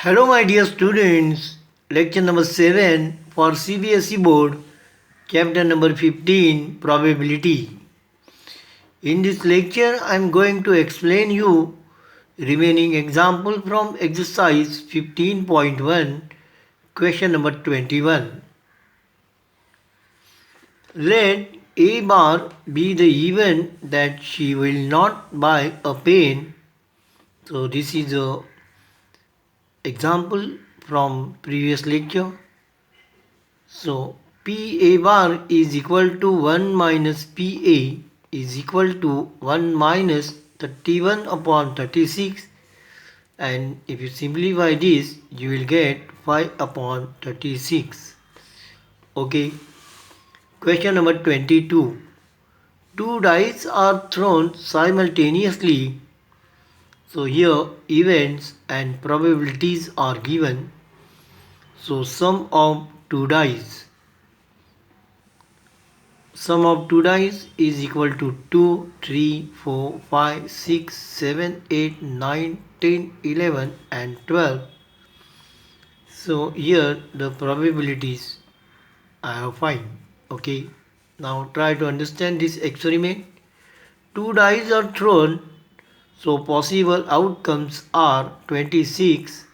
Hello, my dear students. Lecture number 7 for CBSE board, chapter number 15, probability. In this lecture, I am going to explain you remaining example from exercise 15.1, question number 21. Let A bar be the event that she will not buy a pen. So this is a example from previous lecture. So PA bar is equal to 1 minus PA is equal to 1 minus 31 upon 36, and if you simplify this you will get 5 upon 36. Okay. Question number 22. Two dice are thrown simultaneously. So here events and probabilities are given. So sum of two dice. Sum of two dice is equal to 2, 3, 4, 5, 6, 7, 8, 9, 10, 11 and 12. So here the probabilities I have find. Okay. Now try to understand this experiment. Two dice are thrown, so possible outcomes are 26.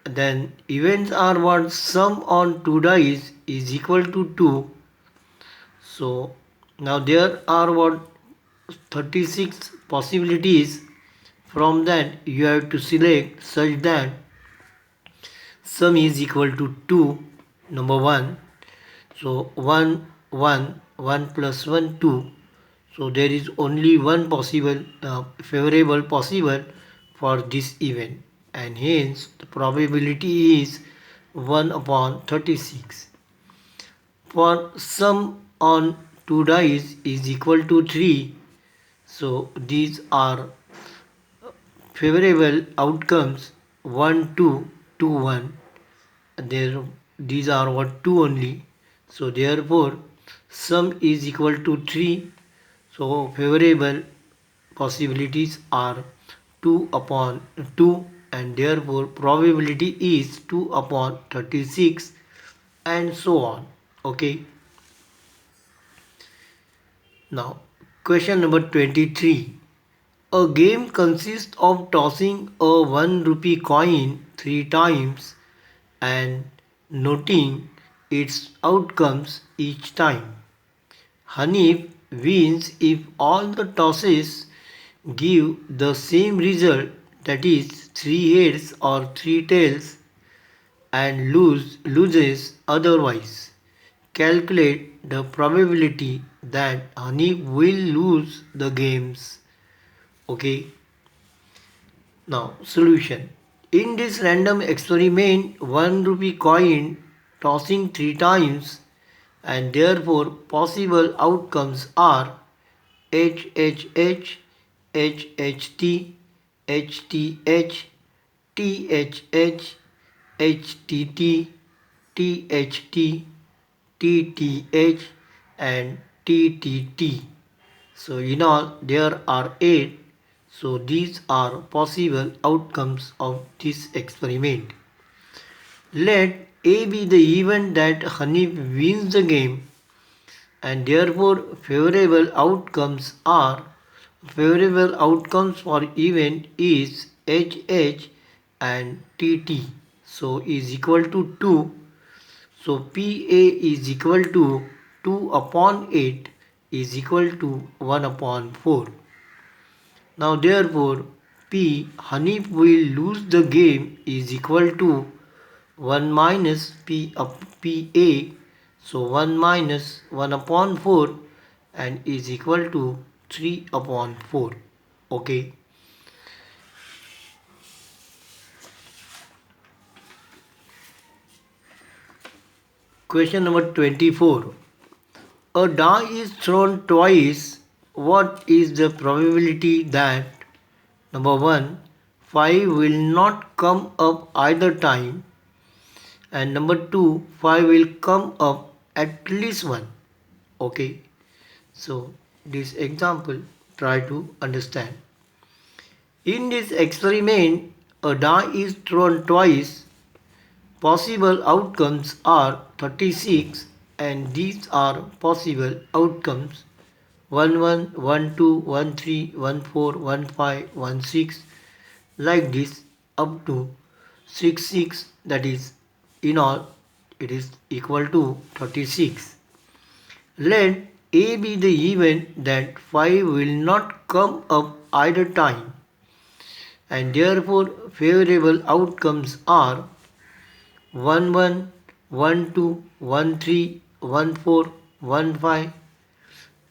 Then events are what? Sum on two dice is equal to 2. So now there are what? 36 possibilities. From that you have to select such that sum is equal to 2, number 1. So 1, 1, 1 plus 1, 2. So there is only one possible favorable possible for this event, and hence the probability is 1 upon 36. For sum on two dice is equal to 3. So these are favorable outcomes 1, 2, 2, 1. There, these are what 2 only. So therefore sum is equal to 3. So favorable possibilities are 2 upon 2, and therefore probability is 2 upon 36 and so on. Okay. Now question number 23. A game consists of tossing a 1 rupee coin 3 times and noting its outcomes each time. Hanif wins if all the tosses give the same result, that is 3 heads or 3 tails, and loses otherwise. Calculate the probability that Hanif will lose the games. Okay. Now solution. In this random experiment, 1 rupee coin tossing 3 times, and therefore possible outcomes are HHH, HHT, HTH, THH, HTT, THT, TTH and TTT. So in all there are 8. So these are possible outcomes of this experiment. Let A be the event that Hanif wins the game, and therefore favorable outcomes for event is HH and TT. So is equal to 2. So PA is equal to 2 upon 8 is equal to 1 upon 4. Now therefore P Hanif will lose the game is equal to 1 minus P up PA. So 1 minus 1 upon 4 and is equal to 3 upon 4. Okay. Question number 24. A die is thrown twice. What is the probability that number 1, 5 will not come up either time, and number 2, 5 will come up at least one? Okay. So this example try to understand. In this experiment a die is thrown twice, possible outcomes are 36, and these are possible outcomes 11, 12, 13, 14, 15, 16, like this up to 66, that is in all it is equal to 36. Let A be the event that 5 will not come up either time, and therefore favorable outcomes are 11, 12, 13, 14, 15.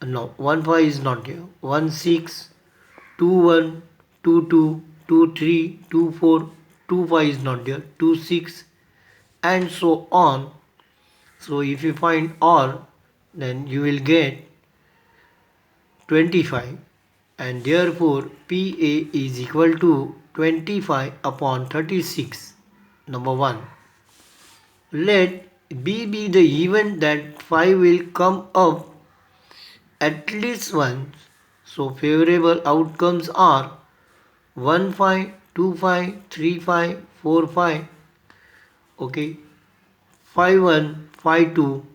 No, 15 is not here. 16, 21, 22, 23, 24, 25 is not there. 26, and so on. So if you find all, then you will get 25, and therefore PA is equal to 25 upon 36. Number 1. Let B be the event that 5 will come up at least once. So favorable outcomes are 1 5, 2 5, 3 5, 4 5. Okay. 5 1, 5 2,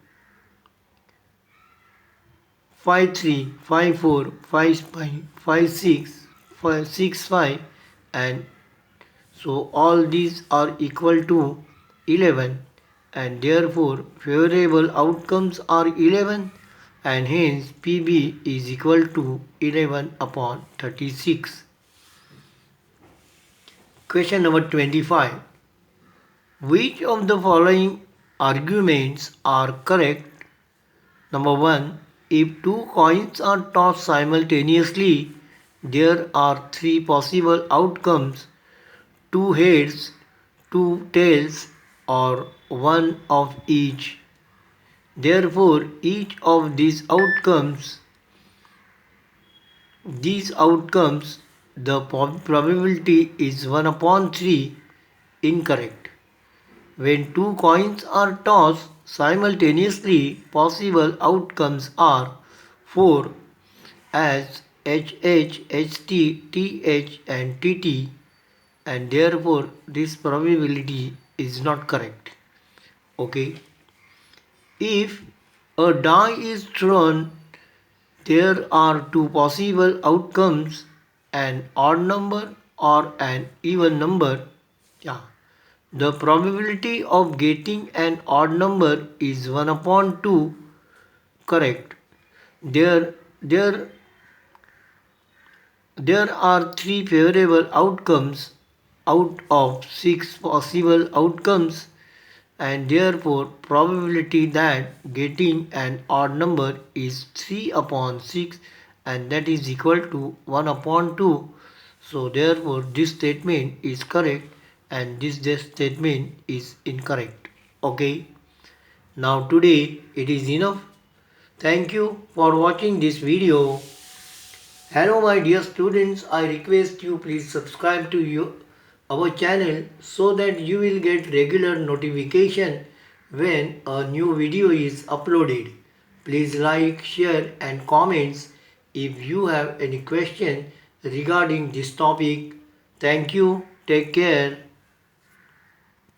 5 3, 5 4, 5 5, 5 6, 5 6 5, and so all these are equal to 11, and therefore favorable outcomes are 11, and hence PB is equal to 11 upon 36. Question number 25. Which of the following arguments are correct? Number 1. If two coins are tossed simultaneously, there are three possible outcomes: two heads, two tails, or one of each. Therefore, each of these outcomes, the probability is 1 upon 3, incorrect. When two coins are tossed simultaneously, possible outcomes are 4, as HH, HT, TH, and TT, and therefore this probability is not correct. Okay. If a die is thrown, there are two possible outcomes: an odd number or an even number. Yeah. The probability of getting an odd number is 1 upon 2, correct. There, there, there are three favorable outcomes out of 6 possible outcomes, and therefore probability that getting an odd number is 3 upon 6, and that is equal to 1 upon 2. So therefore this statement is correct, and this statement is incorrect. Okay. Now today it is enough. Thank you for watching this video. Hello my dear students, I request you please subscribe to our channel so that you will get regular notification when a new video is uploaded. Please like, share and comments if you have any question regarding this topic. Thank you. Take care.